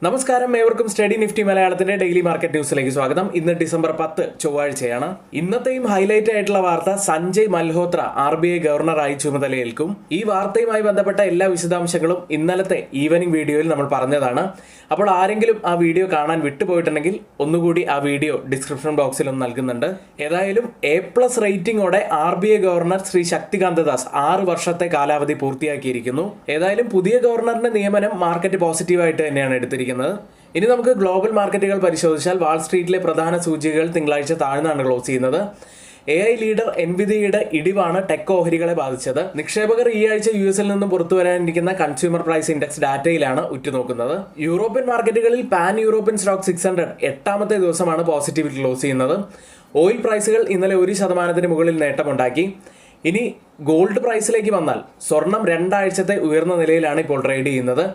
നമസ്കാരം, ഏവർക്കും study Nifty മലയാളത്തിന്റെ ഡെയിലി മാർക്കറ്റ് ന്യൂസിലേക്ക് സ്വാഗതം. ഇന്ന് ഡിസംബർ 10 ചൊവ്വാഴ്ചയാണ്. ഇന്നത്തെയും ഹൈലൈറ്റ് ആയിട്ടുള്ള വാർത്ത സഞ്ജയ് മൽഹോത്ര RBI ഗവർണറായി ചുമതലയേൽക്കും. ഈ വാർത്തയുമായി ബന്ധപ്പെട്ട എല്ലാ വിശദാംശങ്ങളും ഇന്നലത്തെ ഈവനിംഗ് വീഡിയോയിൽ നമ്മൾ പറഞ്ഞതാണ്. അപ്പോൾ ആരെങ്കിലും ആ വീഡിയോ കാണാൻ വിട്ടുപോയിട്ടുണ്ടെങ്കിൽ ഒന്നുകൂടി ആ വീഡിയോ ഡിസ്ക്രിപ്ഷൻ ബോക്സിൽ ഒന്ന് നൽകുന്നുണ്ട്. ഏതായാലും A+ റേറ്റിംഗോടെ RBI governor Shri Shaktikanta Das 6 വർഷത്തെ കാലാവധി പൂർത്തിയാക്കിയിരിക്കുന്നു. ഏതായാലും പുതിയ ഗവർണറിന്റെ നിയമനം മാർക്കറ്റ് പോസിറ്റീവായിട്ട് തന്നെയാണ് എടുത്തിരിക്കുന്നത്. ഇനി നമുക്ക് ഗ്ലോബൽ മാർക്കറ്റുകൾ പരിശോധിച്ചാൽ വാൾ സ്ട്രീറ്റിലെ പ്രധാന സൂചികകൾ തിങ്കളാഴ്ച താഴ്ന്നാണ് ക്ലോസ് ചെയ്യുന്നത്. AI ലീഡർ എൻവിഡിയയുടെ ഇടിവാണ് ടെക് ഓഹരികളെ ബാധിച്ചത്. നിക്ഷേപകർ ഈ ആഴ്ച US നിന്നും പുറത്തു വരാനിരിക്കുന്ന കൺസ്യൂമർ പ്രൈസ് ഇൻഡെക്സ് ഡാറ്റയിലാണ് ഉറ്റുനോക്കുന്നത്. യൂറോപ്യൻ മാർക്കറ്റുകളിൽ പാൻ യൂറോപ്യൻ സ്റ്റോക്ക് 600 8ാമത്തെ ദിവസമാണ് പോസിറ്റീവിൽ ക്ലോസ് ചെയ്യുന്നത്. ഓയിൽ പ്രൈസുകൾ ഇന്നലെ 1% മുകളിൽ നേട്ടമുണ്ടാക്കി. ഇനി ഗോൾഡ് പ്രൈസിലേക്ക് വന്നാൽ സ്വർണം 2 ആഴ്ചത്തെ ഉയർന്ന നിലയിലാണ് ഇപ്പോൾ ട്രേഡ് ചെയ്യുന്നത്.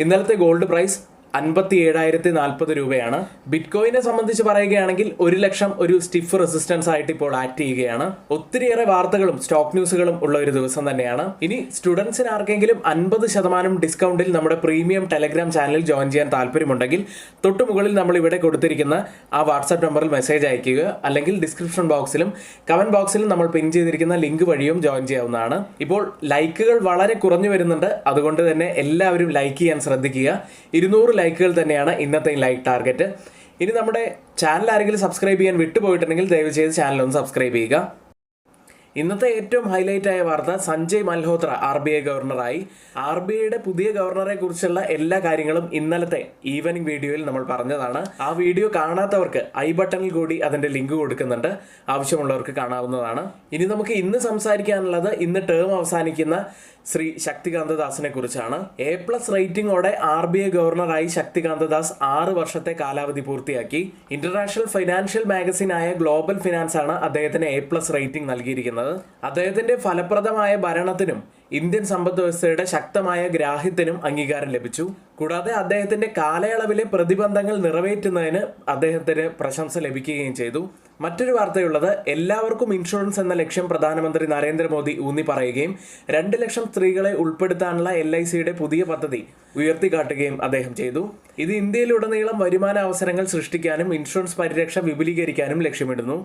ഇന്നലത്തെ ഗോൾഡ് പ്രൈസ് 57,040 രൂപയാണ്. ബിറ്റ്കോയിനെ സംബന്ധിച്ച് പറയുകയാണെങ്കിൽ 1 ലക്ഷം ഒരു സ്റ്റിഫ് റെസിസ്റ്റൻസ് ആയിട്ട് ഇപ്പോൾ ആക്ട് ചെയ്യുകയാണ്. ഒത്തിരിയേറെ വാർത്തകളും സ്റ്റോക്ക് ന്യൂസുകളും ഉള്ള ഒരു ദിവസം തന്നെയാണ്. ഇനി സ്റ്റുഡൻസിന് ആർക്കെങ്കിലും 50% ഡിസ്കൗണ്ടിൽ നമ്മുടെ പ്രീമിയം ടെലഗ്രാം ചാനലിൽ ജോയിൻ ചെയ്യാൻ താല്പര്യമുണ്ടെങ്കിൽ തൊട്ടു മുകളിൽ നമ്മൾ ഇവിടെ കൊടുത്തിരിക്കുന്ന ആ വാട്സ്ആപ്പ് നമ്പറിൽ മെസ്സേജ് അയക്കുക, അല്ലെങ്കിൽ ഡിസ്ക്രിപ്ഷൻ ബോക്സിലും കമന്റ് ബോക്സിലും നമ്മൾ പിൻ ചെയ്തിരിക്കുന്ന ലിങ്ക് വഴിയും ജോയിൻ ചെയ്യാവുന്നതാണ്. ഇപ്പോൾ ലൈക്കുകൾ വളരെ കുറഞ്ഞു വരുന്നുണ്ട്, അതുകൊണ്ട് തന്നെ എല്ലാവരും ലൈക്ക് ചെയ്യാൻ ശ്രദ്ധിക്കുക. 200 ലൈക്കുകൾ തന്നെയാണ് ഇന്നത്തെ ലൈക്ക് ടാർഗറ്റ്. ഇനി നമ്മുടെ ചാനൽ ആരെങ്കിലും സബ്സ്ക്രൈബ് ചെയ്യാൻ വിട്ടുപോയിട്ടുണ്ടെങ്കിൽ ദയവ് ചെയ്ത് ചാനൽ ഒന്ന് സബ്സ്ക്രൈബ് ചെയ്യുക. ഇന്നത്തെ ഏറ്റവും ഹൈലൈറ്റ് ആയ വാർത്ത സഞ്ജയ് മൽഹോത്ര RBI ഗവർണറായി. RBIയുടെ പുതിയ ഗവർണറെ കുറിച്ചുള്ള എല്ലാ കാര്യങ്ങളും ഇന്നലത്തെ ഈവനിംഗ് വീഡിയോയിൽ നമ്മൾ പറഞ്ഞതാണ്. ആ വീഡിയോ കാണാത്തവർക്ക് ഐ ബട്ടണിൽ കൂടി അതിന്റെ ലിങ്ക് കൊടുക്കുന്നുണ്ട്, ആവശ്യമുള്ളവർക്ക് കാണാവുന്നതാണ്. ഇനി നമുക്ക് ഇന്ന് സംസാരിക്കാനുള്ളത് ഇന്ന് ടേം അവസാനിക്കുന്ന ശ്രീ ശക്തികാന്ത ദാസിനെ കുറിച്ചാണ്. A+ റേറ്റിംഗോടെ RBI ഗവർണറായി ശക്തികാന്ത ദാസ് 6 വർഷത്തെ കാലാവധി പൂർത്തിയാക്കി. ഇന്റർനാഷണൽ ഫൈനാൻഷ്യൽ മാഗസിനായ ഗ്ലോബൽ ഫിനാൻസ് ആണ് അദ്ദേഹത്തിന് A+ റേറ്റിംഗ് നൽകിയിരിക്കുന്നത്. അദ്ദേഹത്തിന്റെ ഫലപ്രദമായ ഭരണത്തിനും ഇന്ത്യൻ സമ്പദ് വ്യവസ്ഥയുടെ ശക്തമായ ഗ്രാഹ്യത്തിനും അംഗീകാരം ലഭിച്ചു. കൂടാതെ അദ്ദേഹത്തിന്റെ കാലയളവിലെ പ്രതിബന്ധങ്ങൾ നിറവേറ്റുന്നതിന് അദ്ദേഹത്തിന് പ്രശംസ ലഭിക്കുകയും ചെയ്തു. മറ്റൊരു വാർത്തയുള്ളത്, എല്ലാവർക്കും ഇൻഷുറൻസ് എന്ന ലക്ഷ്യം പ്രധാനമന്ത്രി നരേന്ദ്രമോദി ഊന്നി പറയുകയും 2 ലക്ഷം സ്ത്രീകളെ ഉൾപ്പെടുത്താനുള്ള LICയുടെ പുതിയ പദ്ധതി ഉയർത്തിക്കാട്ടുകയും അദ്ദേഹം ചെയ്തു. ഇത് ഇന്ത്യയിലുടനീളം വരുമാന അവസരങ്ങൾ സൃഷ്ടിക്കാനും ഇൻഷുറൻസ് പരിരക്ഷ വിപുലീകരിക്കാനും ലക്ഷ്യമിടുന്നു.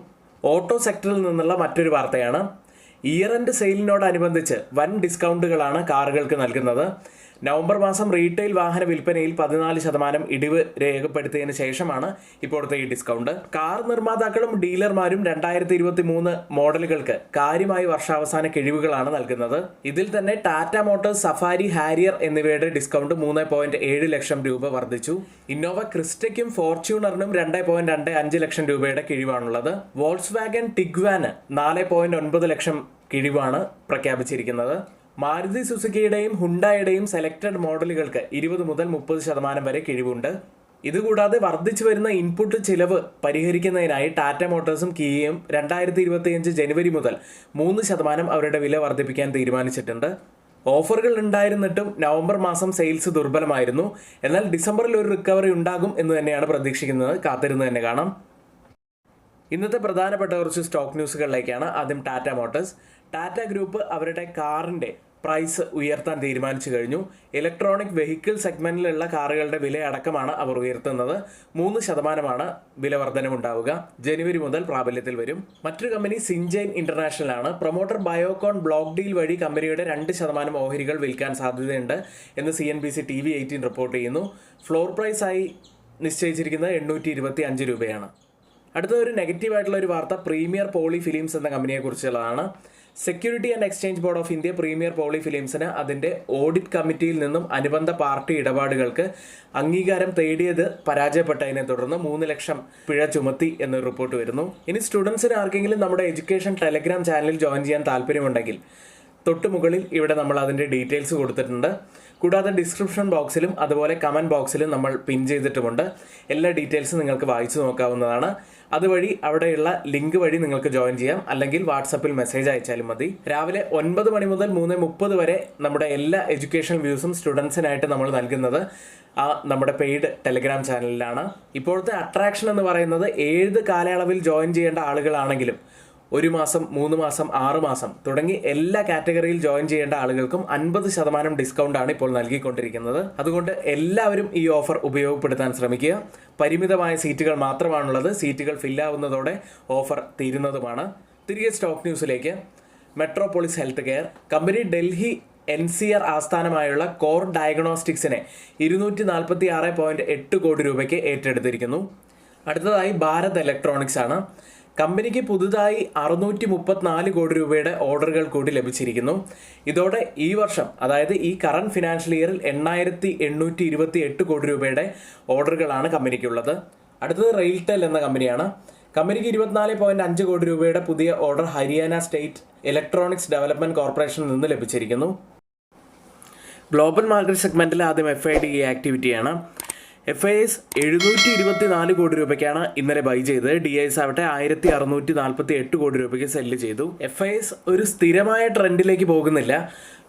ഓട്ടോ സെക്ടറിൽ നിന്നുള്ള മറ്റൊരു വാർത്തയാണ്, ഇയർ എൻഡ് സെയിലിനോടനുബന്ധിച്ച് വൻ ഡിസ്കൗണ്ടുകളാണ് കാറുകൾക്ക് നൽകുന്നത്. നവംബർ മാസം റീറ്റെയിൽ വാഹന വിൽപ്പനയിൽ 14% ഇടിവ് രേഖപ്പെടുത്തിയതിനു ശേഷമാണ് ഇപ്പോഴത്തെ ഈ ഡിസ്കൗണ്ട്. കാർ നിർമ്മാതാക്കളും ഡീലർമാരും 2023 മോഡലുകൾക്ക് കാര്യമായി വർഷാവസാന കിഴിവുകളാണ് നൽകുന്നത്. ഇതിൽ തന്നെ ടാറ്റ മോട്ടോഴ്സ്, സഫാരി, ഹാരിയർ എന്നിവയുടെ ഡിസ്കൗണ്ട് 3.7 ലക്ഷം രൂപ വർദ്ധിച്ചു. ഇന്നോവ ക്രിസ്റ്റയ്ക്കും ഫോർച്യൂണറിനും 2.25 ലക്ഷം രൂപയുടെ കിഴിവാണുള്ളത്. വോൾക്സ് വാഗൻ ടിഗ്വാന് 4.9 ലക്ഷം കിഴിവാണ് പ്രഖ്യാപിച്ചിരിക്കുന്നത്. മാരുതി സുസുക്കിയുടെയും ഹുണ്ടായുടെയും സെലക്ടഡ് മോഡലുകൾക്ക് 20 മുതൽ 30% വരെ കിഴിവുണ്ട്. ഇതുകൂടാതെ വർദ്ധിച്ചു വരുന്ന ഇൻപുട്ട് ചിലവ് പരിഹരിക്കുന്നതിനായി ടാറ്റ മോട്ടോഴ്സും കിയയും 2025 ജനുവരി മുതൽ 3% അവരുടെ വില വർദ്ധിപ്പിക്കാൻ തീരുമാനിച്ചിട്ടുണ്ട്. ഓഫറുകൾ ഉണ്ടായിരുന്നിട്ടും നവംബർ മാസം സെയിൽസ് ദുർബലമായിരുന്നു. എന്നാൽ ഡിസംബറിൽ ഒരു റിക്കവറി ഉണ്ടാകും എന്ന് തന്നെയാണ് പ്രതീക്ഷിക്കുന്നത്. കാത്തിരുന്ന് തന്നെ കാണാം. ഇന്നത്തെ പ്രധാനപ്പെട്ട കുറച്ച് സ്റ്റോക്ക് ന്യൂസുകളിലേക്കാണ്. ആദ്യം ടാറ്റ മോട്ടോഴ്സ്. ടാറ്റ ഗ്രൂപ്പ് അവരുടെ കാറിന്റെ പ്രൈസ് ഉയർത്താൻ തീരുമാനിച്ചു കഴിഞ്ഞു. ഇലക്ട്രോണിക് വെഹിക്കിൾ സെഗ്മെന്റിലുള്ള കാറുകളുടെ വില അടക്കമാണ് അവർ ഉയർത്തുന്നത്. 3% വില വർധനമുണ്ടാവുക. ജനുവരി മുതൽ പ്രാബല്യത്തിൽ വരും. മറ്റൊരു കമ്പനി സിൻജൈൻ ഇന്റർനാഷണൽ ആണ്. പ്രൊമോട്ടർ ബയോകോൺ ബ്ലോക്ക് ഡീൽ വഴി കമ്പനിയുടെ 2% ഓഹരികൾ വിൽക്കാൻ സാധ്യതയുണ്ട് എന്ന് CNBC TV18 റിപ്പോർട്ട് ചെയ്യുന്നു. ഫ്ലോർ പ്രൈസ് ആയി നിശ്ചയിച്ചിരിക്കുന്നത് 825 രൂപയാണ്. അടുത്ത ഒരു നെഗറ്റീവ് ആയിട്ടുള്ള ഒരു വാർത്ത പ്രീമിയർ പോളി ഫിലിംസ് എന്ന കമ്പനിയെ കുറിച്ചുള്ളതാണ്. Security and exchange board of India Premier Poly ഫിലിംസിന് അതിന്റെ ഓഡിറ്റ് കമ്മിറ്റിയിൽ നിന്നും അനുബന്ധ പാർട്ടി ഇടപാടുകൾക്ക് അംഗീകാരം തേടിയത് പരാജയപ്പെട്ടതിനെ തുടർന്ന് 3 ലക്ഷം പിഴ ചുമത്തി എന്നൊരു റിപ്പോർട്ട് വരുന്നു. ഇനി സ്റ്റുഡൻസിന് ആർക്കെങ്കിലും നമ്മുടെ എഡ്യൂക്കേഷൻ ടെലഗ്രാം ചാനലിൽ ജോയിൻ ചെയ്യാൻ താല്പര്യമുണ്ടെങ്കിൽ തൊട്ടു മുകളിൽ ഇവിടെ നമ്മൾ അതിന്റെ ഡീറ്റെയിൽസ് കൊടുത്തിട്ടുണ്ട്. കൂടാതെ ഡിസ്ക്രിപ്ഷൻ ബോക്സിലും അതുപോലെ കമന്റ് ബോക്സിലും നമ്മൾ പിൻ ചെയ്തിട്ടുമുണ്ട്. എല്ലാ ഡീറ്റെയിൽസും നിങ്ങൾക്ക് വായിച്ചു നോക്കാവുന്നതാണ്. അതുവഴി അവിടെയുള്ള ലിങ്ക് വഴി നിങ്ങൾക്ക് ജോയിൻ ചെയ്യാം, അല്ലെങ്കിൽ വാട്സപ്പിൽ മെസ്സേജ് അയച്ചാലും മതി. രാവിലെ 9 മണി മുതൽ 3:30 വരെ നമ്മുടെ എല്ലാ എഡ്യൂക്കേഷൻ വ്യൂസും സ്റ്റുഡൻസിനായിട്ട് നമ്മൾ നൽകുന്നത് നമ്മുടെ പെയ്ഡ് ടെലഗ്രാം ചാനലിലാണ്. ഇപ്പോഴത്തെ അട്രാക്ഷൻ എന്ന് പറയുന്നത് ഏത് കാലയളവിൽ ജോയിൻ ചെയ്യേണ്ട ആളുകളാണെങ്കിലും 1 മാസം, 3 മാസം, 6 മാസം തുടങ്ങി എല്ലാ കാറ്റഗറിയിൽ ജോയിൻ ചെയ്യേണ്ട ആളുകൾക്കും 50% ഡിസ്കൗണ്ടാണ് ഇപ്പോൾ നൽകിക്കൊണ്ടിരിക്കുന്നത്. അതുകൊണ്ട് എല്ലാവരും ഈ ഓഫർ ഉപയോഗപ്പെടുത്താൻ ശ്രമിക്കുക. പരിമിതമായ സീറ്റുകൾ മാത്രമാണുള്ളത്. സീറ്റുകൾ ഫില്ലാവുന്നതോടെ ഓഫർ തീരുന്നതുമാണ്. തിരികെ സ്റ്റോക്ക് ന്യൂസിലേക്ക്. Metropolis health care company Delhi NCR ആസ്ഥാനമായുള്ള കോർ ഡയഗ്നോസ്റ്റിക്സിനെ 246.8 കോടി രൂപയ്ക്ക് ഏറ്റെടുത്തിരിക്കുന്നു. അടുത്തതായി ഭാരത് ഇലക്ട്രോണിക്സ് ആണ്. കമ്പനിക്ക് പുതുതായി 634 കോടി രൂപയുടെ ഓർഡറുകൾ കൂടി ലഭിച്ചിരിക്കുന്നു. ഇതോടെ ഈ വർഷം, അതായത് ഈ കറന്റ് ഫിനാൻഷ്യൽ ഇയറിൽ 8,828 കോടി രൂപയുടെ ഓർഡറുകളാണ് കമ്പനിക്കുള്ളത്. അടുത്തത് റെയിൽടെൽ എന്ന കമ്പനിയാണ്. കമ്പനിക്ക് 24.5 കോടി രൂപയുടെ പുതിയ order Haryana state electronics development കോർപ്പറേഷനിൽ നിന്ന് ലഭിച്ചിരിക്കുന്നു. ഗ്ലോബൽ മാർക്കറ്റ് സെഗ്മെന്റിൽ ആദ്യം FIDE ആക്ടിവിറ്റിയാണ്. FIS 724 കോടി രൂപയ്ക്കാണ് ഇന്നലെ ബൈ ചെയ്തത്. DIS ആവട്ടെ 1648 കോടി രൂപയ്ക്ക് സെല്ല് ചെയ്തു. FIS ഒരു സ്ഥിരമായ ട്രെൻഡിലേക്ക് പോകുന്നില്ല.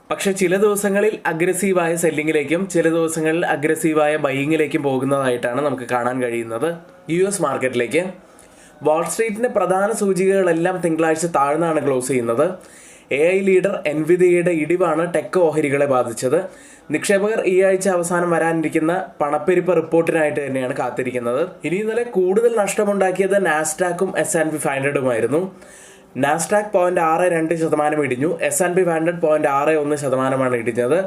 പക്ഷേ ചില ദിവസങ്ങളിൽ അഗ്രസീവായ സെല്ലിങ്ങിലേക്കും ചില ദിവസങ്ങളിൽ അഗ്രസീവായ ബൈയിങ്ങിലേക്കും പോകുന്നതായിട്ടാണ് നമുക്ക് കാണാൻ കഴിയുന്നത്. US മാർക്കറ്റിലേക്ക് വാൾസ്ട്രീറ്റിൻ്റെ പ്രധാന സൂചികകളെല്ലാം തിങ്കളാഴ്ച താഴ്ന്നാണ് ക്ലോസ് ചെയ്യുന്നത്. AI ലീഡർ എൻവിഡിയയുടെ ഇടിവാണ് ടെക് ഓഹരികളെ ബാധിച്ചത്. നിക്ഷേപകർ ഈ ആഴ്ച അവസാനം വരാനിരിക്കുന്ന പണപ്പെരുപ്പ റിപ്പോർട്ടിനായിട്ട് തന്നെയാണ് കാത്തിരിക്കുന്നത്. ഇന്നലെ കൂടുതൽ നഷ്ടമുണ്ടാക്കിയത് നാസ്ഡാക്കും S&P 500ഉമായിരുന്നു. നാസ്ഡാക്ക് 0.62% ഇടിഞ്ഞു. S&P 500 0.61% ഇടിഞ്ഞത്.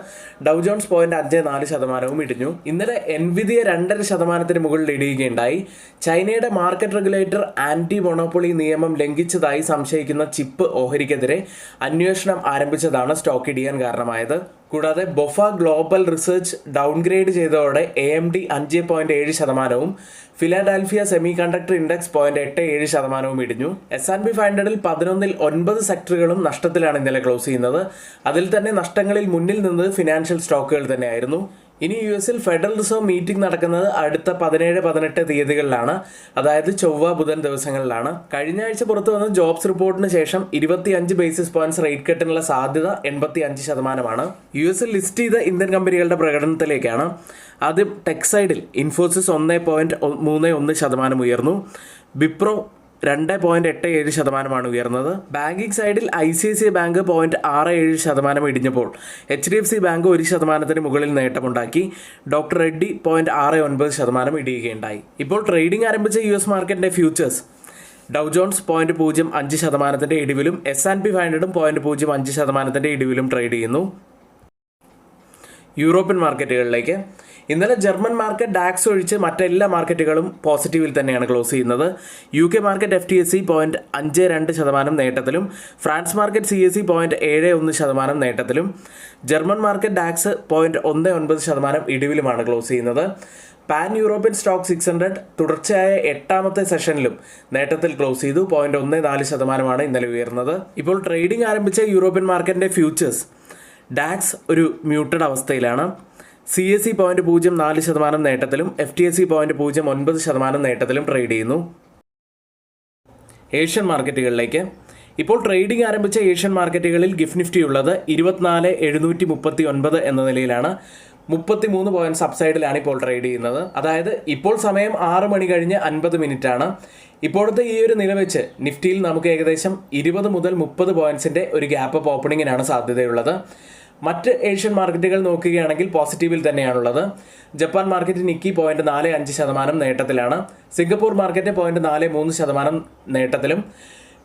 ഡൗ ജോൺസ് 0.54% ഇടിഞ്ഞു. ഇന്നലെ എൻവിഡിയ 2.5% മുകളിൽ ഇടിയുകയുണ്ടായി. ചൈനയുടെ മാർക്കറ്റ് റെഗുലേറ്റർ ആന്റി മൊണോപ്പൊളി നിയമം ലംഘിച്ചതായി സംശയിക്കുന്ന ചിപ്പ് ഓഹരിക്കെതിരെ അന്വേഷണം ആരംഭിച്ചതാണ് സ്റ്റോക്ക് ഇടിയാൻ കാരണമായത്. കൂടാതെ ബൊഫ ഗ്ലോബൽ റിസർച്ച് ഡൗൺഗ്രേഡ് ചെയ്തതോടെ AMD 5.7%, Philadelphia semi conductor index 0.87% ഇടിഞ്ഞു. S&P 500ൽ 11ൽ 9 സെക്ടറുകളും നഷ്ടത്തിലാണ് ഇന്നലെ ക്ലോസ് ചെയ്യുന്നത്. അതിൽ തന്നെ നഷ്ടങ്ങളിൽ മുന്നിൽ നിന്നത് ഫിനാൻഷ്യൽ സ്റ്റോക്കുകൾ തന്നെയായിരുന്നു. ഇനി US ഫെഡറൽ റിസർവ് മീറ്റിംഗ് നടക്കുന്നത് അടുത്ത 17-18 തീയതികളിലാണ്, അതായത് ചൊവ്വ ബുധൻ ദിവസങ്ങളിലാണ്. കഴിഞ്ഞ ആഴ്ച പുറത്തു വന്ന ജോബ്സ് റിപ്പോർട്ടിന് ശേഷം 25 ബേസിസ് പോയിന്റ്സ് റേറ്റ് കട്ടിനുള്ള സാധ്യത 85%. US ലിസ്റ്റ് ചെയ്ത ഇന്ത്യൻ കമ്പനികളുടെ പ്രകടനത്തിലേക്കാണ്. ആദ്യം ടെക് സൈഡിൽ ഇൻഫോസിസ് 1.31% ഉയർന്നു. വിപ്രോ 2.87% ഉയർന്നത്. ബാങ്കിങ് സൈഡിൽ ICICI ബാങ്ക് 0.67% ഇടിഞ്ഞപ്പോൾ HDFC ബാങ്ക് 1% മുകളിൽ നേട്ടമുണ്ടാക്കി. ഡോക്ടർ റെഡ്ഡി 0.69% ഇടിയുകയുണ്ടായി. ഇപ്പോൾ ട്രേഡിംഗ് ആരംഭിച്ച US മാർക്കറ്റിന്റെ ഫ്യൂച്ചേഴ്സ് ഡൗ ജോൺസ് 0.05% ഇടിവിലും S&P 500ഉം 0.05% ഇടിവിലും ട്രേഡ് ചെയ്യുന്നു. യൂറോപ്യൻ മാർക്കറ്റുകളിലേക്ക്. ഇന്നലെ ജർമ്മൻ മാർക്കറ്റ് ഡാക്സ് ഒഴിച്ച് മറ്റെല്ലാ മാർക്കറ്റുകളും പോസിറ്റീവിൽ തന്നെയാണ് ക്ലോസ് ചെയ്യുന്നത്. UK മാർക്കറ്റ് FTSE 0.52% നേട്ടത്തിലും ഫ്രാൻസ് മാർക്കറ്റ് CAC 0.71% നേട്ടത്തിലും ജർമ്മൻ മാർക്കറ്റ് ഡാക്സ് 0.19% ഇടിവിലുമാണ് ക്ലോസ് ചെയ്യുന്നത്. പാൻ യൂറോപ്യൻ സ്റ്റോക്ക് 600 തുടർച്ചയായ 8ാമത്തെ സെഷനിലും നേട്ടത്തിൽ ക്ലോസ് ചെയ്തു. 0.14% ഇന്നലെ ഉയർന്നത്. ഇപ്പോൾ ട്രേഡിംഗ് ആരംഭിച്ച യൂറോപ്യൻ മാർക്കറ്റിന്റെ ഫ്യൂച്ചേഴ്സ് ഡാക്സ് ഒരു മ്യൂട്ടഡ് അവസ്ഥയിലാണ്. CAC 0.04% നേട്ടത്തിലും FTSE 0.09% നേട്ടത്തിലും ട്രേഡ് ചെയ്യുന്നു. ഏഷ്യൻ മാർക്കറ്റുകളിലേക്ക്. ഇപ്പോൾ ട്രേഡിംഗ് ആരംഭിച്ച ഏഷ്യൻ മാർക്കറ്റുകളിൽ ഗിഫ്റ്റ് നിഫ്റ്റി ഉള്ളത് 24,739 എന്ന നിലയിലാണ്. 33 പോയിന്റ് സബ്സൈഡിലാണ് ഇപ്പോൾ ട്രേഡ് ചെയ്യുന്നത്. അതായത് ഇപ്പോൾ സമയം 6 മണി കഴിഞ്ഞ് 50 മിനിറ്റ് ആണ്. ഇപ്പോഴത്തെ ഈ ഒരു നില വെച്ച് നിഫ്റ്റിയിൽ നമുക്ക് ഏകദേശം 20 മുതൽ 30 പോയിന്റ്സിന്റെ ഒരു ഗ്യാപ്പ് അപ്പ് ഓപ്പണിങ്ങിനാണ് സാധ്യതയുള്ളത്. മറ്റ് ഏഷ്യൻ മാർക്കറ്റുകൾ നോക്കുകയാണെങ്കിൽ പോസിറ്റീവിൽ തന്നെയാണുള്ളത്. ജപ്പാൻ മാർക്കറ്റ് നിക്കി 0.45% നേട്ടത്തിലാണ്. സിംഗപ്പൂർ മാർക്കറ്റ് 0.43% നേട്ടത്തിലും.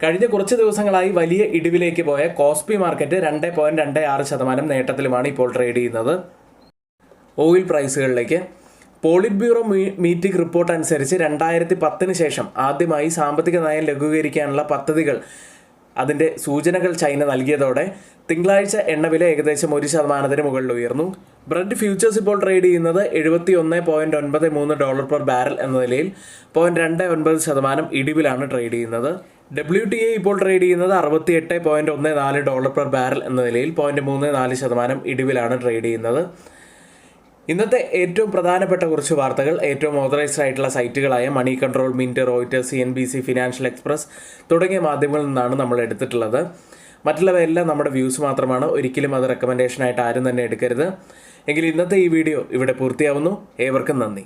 കഴിഞ്ഞ കുറച്ച് ദിവസങ്ങളായി വലിയ ഇടിവിലേക്ക് പോയ കോസ്പി മാർക്കറ്റ് 2.26% നേട്ടത്തിലുമാണ് ഇപ്പോൾ ട്രേഡ് ചെയ്യുന്നത്. ഓയിൽ പ്രൈസുകളിലേക്ക്. പോളിറ്റ് ബ്യൂറോ മീറ്റിംഗ് റിപ്പോർട്ട് അനുസരിച്ച് 2010 ശേഷം ആദ്യമായി സാമ്പത്തിക നയം ലഘൂകരിക്കാനുള്ള പദ്ധതികൾ അതിൻ്റെ സൂചനകൾ ചൈന നൽകിയതോടെ തിങ്കളാഴ്ച എണ്ണവില ഏകദേശം 1% മുകളിൽ ഉയർന്നു. ബ്രന്റ് ഫ്യൂച്ചേഴ്സ് ഇപ്പോൾ ട്രേഡ് ചെയ്യുന്നത് $71.93 പെർ ബാരൽ എന്ന നിലയിൽ 0.29% ഇടിവിലാണ് ട്രേഡ് ചെയ്യുന്നത്. WTI ഇപ്പോൾ ട്രേഡ് ചെയ്യുന്നത് $68.14 പെർ ബാരൽ എന്ന നിലയിൽ 0.34% ഇടിവിലാണ് ട്രേഡ് ചെയ്യുന്നത്. ഇന്നത്തെ ഏറ്റവും പ്രധാനപ്പെട്ട കുറച്ച് വാർത്തകൾ ഏറ്റവും ഓതറൈസ്ഡ് ആയിട്ടുള്ള സൈറ്റുകളായ Moneycontrol, Mint, Reuters, CNBC, Financial Express തുടങ്ങിയ മാധ്യമങ്ങളിൽ നിന്നാണ് നമ്മൾ എടുത്തിട്ടുള്ളത്. മറ്റുള്ളവയെല്ലാം നമ്മുടെ വ്യൂസ് മാത്രമാണ്. ഒരിക്കലും അത് റെക്കമെൻഡേഷനായിട്ട് ആരും തന്നെ എടുക്കരുത്. എങ്കിൽ ഇന്നത്തെ ഈ വീഡിയോ ഇവിടെ പൂർത്തിയാവുന്നു. ഏവർക്കും നന്ദി.